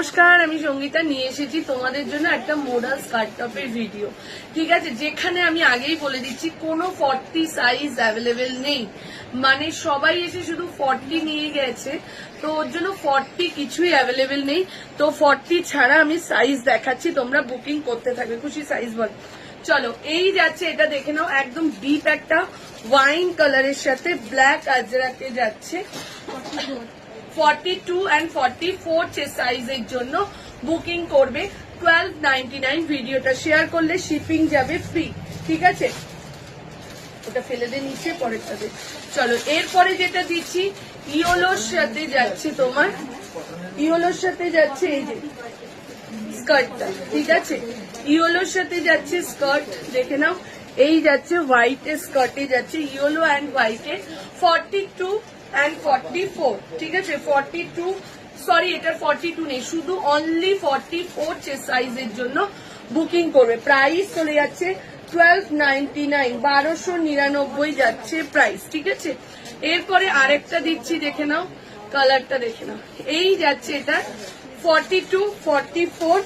নমস্কার, আমি সঙ্গীতা নিয়ে এসেছি তোমাদের জন্য একটা মডাল স্কার্ট টপের ভিডিও। ঠিক আছে, যেখানে আমি আগেই বলে দিচ্ছি কোনো 40 সাইজ অ্যাভেলেবেল নেই, মানে সবাই এসে শুধু 40 নিয়ে গেছে, তো ওর জন্য 40 কিছুই অ্যাভেলেবেল নেই। তো 40 ছাড়া আমি সাইজ দেখাচ্ছি, তোমরা বুকিং করতে থাকবে। খুশি সাইজ বল। চলো, এই যাচ্ছে, এটা দেখে নাও, একদম ডিপ একটা ওয়াইন কালারের সাথে ব্ল্যাক আজরাকে যাচ্ছে। 42 and 44 সাইজের জন্য বুকিং করবে। 1299 ভিডিওটা শেয়ার করলে শিপিং যাবে ফ্রি। ঠিক আছে, ওটা ফেলে দিয়ে নিচে পরেরটাতে। চলো, এরপরে যেটা দিচ্ছি ইয়োলোর সাথে যাচ্ছে, তোমার ইয়োলোর সাথে যাচ্ছে এই যে স্কার্টটা। ঠিক আছে, ইয়োলোর সাথে যাচ্ছে স্কার্ট, দেখে নাও, এই যাচ্ছে হোয়াইটের স্কার্টে যাচ্ছে ইয়েলো অ্যান্ড হোয়াইটে। 42 and 44। ঠিক আছে, 42 সরি, এটা 42 নেই, শুধু অনলি 44 সাইজের জন্য বুকিং করবে। প্রাইস চলে যাচ্ছে 1299, 1299 যাচ্ছে প্রাইস। ঠিক আছে, এরপরে আরেকটা দিচ্ছি, দেখে নাও, কালারটা দেখে নাও, এই যাচ্ছে, এটা 42 44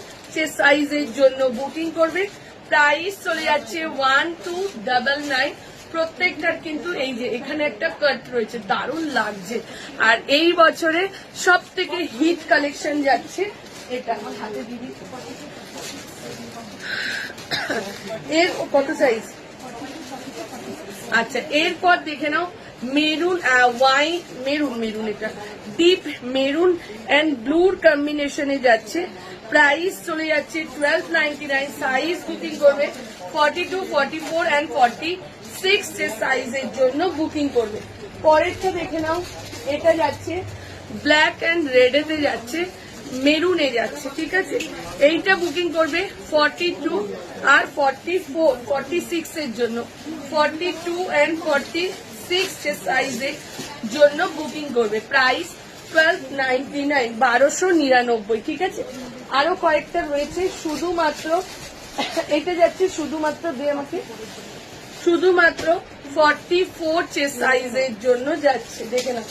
সাইজের জন্য বুকিং করবে। প্রাইস চলে যাচ্ছে 1299। প্রত্যেকটার কিন্তু এই যে এখানে একটা কাট রয়েছে, দারুণ লাগছে। আর এই বছরে সব থেকে হিট কালেকশন যাচ্ছে এটা। হাতে দিবি, এর কত সাইজ? আচ্ছা, এরপর দেখে নাও মেরুন ওয়াইন মেরুন এটা ডিপ মেরুন অ্যান্ড ব্লুর কম্বিনেশনে যাচ্ছে। প্রাইস চলে যাচ্ছে 1299। সাইজ বুকিং করবে 42 44 and 46 সাইজের জন্য বুকিং করবে। পরেরটা দেখে নাও, এটা যাচ্ছে ব্ল্যাক অ্যান্ড রেডেতে যাচ্ছে, মেরুনে যাচ্ছে। ঠিক আছে, এইটা বুকিং করবে 42 আর 44 46 এর জন্য। 42 and 46 সাইজের জন্য বুকিং করবে। প্রাইস 1299, 1299। ঠিক আছে, আরো কয়েকটা রয়েছে, শুধুমাত্র এটা যাচ্ছে শুধুমাত্র দিয়ে আমাকে শুধুমাত্র 44 সাইজের জন্য যাচ্ছে। দেখে না,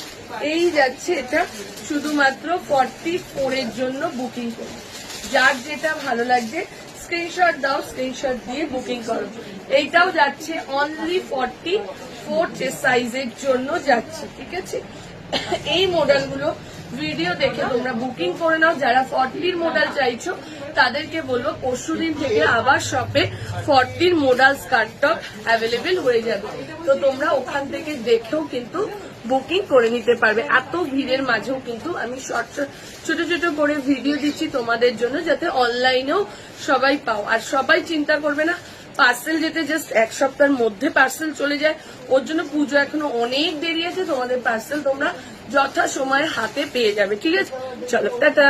এই যাচ্ছে, এটা শুধুমাত্র 44 এর জন্য বুকিং করো। যার যেটা ভালো লাগছে স্ক্রিনশট দাও, স্ক্রিনশট দিয়ে বুকিং করো। এইটাও যাচ্ছে অনলি 44 সাইজের জন্য যাচ্ছে। ঠিক আছে, এই মডেলগুলো ভিডিও দেখে তোমরা বুকিং করে নাও। যারা 40 মডেল চাইছো তাদেরকে বলবো পরশুদিন থেকে আবার শপে 40 মডেল স্কার্ট টপ অ্যাভেলেবেল হয়ে যাবে, তো তোমরা ওখান থেকে দেখেও কিন্তু বুকিং করে নিতে পারবে। এত ভিড়ের মাঝেও কিন্তু আমি ছোট ছোট করে ভিডিও দিচ্ছি তোমাদের জন্য, যাতে অনলাইনেও সবাই পাও। আর সবাই চিন্তা করবে না পার্সেল যেতে জাস্ট এক সপ্তাহের মধ্যে পার্সেল চলে যায়, ওর জন্য পুজো এখনো অনেক দেরি আছে। তোমাদের পার্সেল তোমরা যথা সময়ে হাতে পেয়ে যাবে। ঠিক আছে, চলো, টাটা।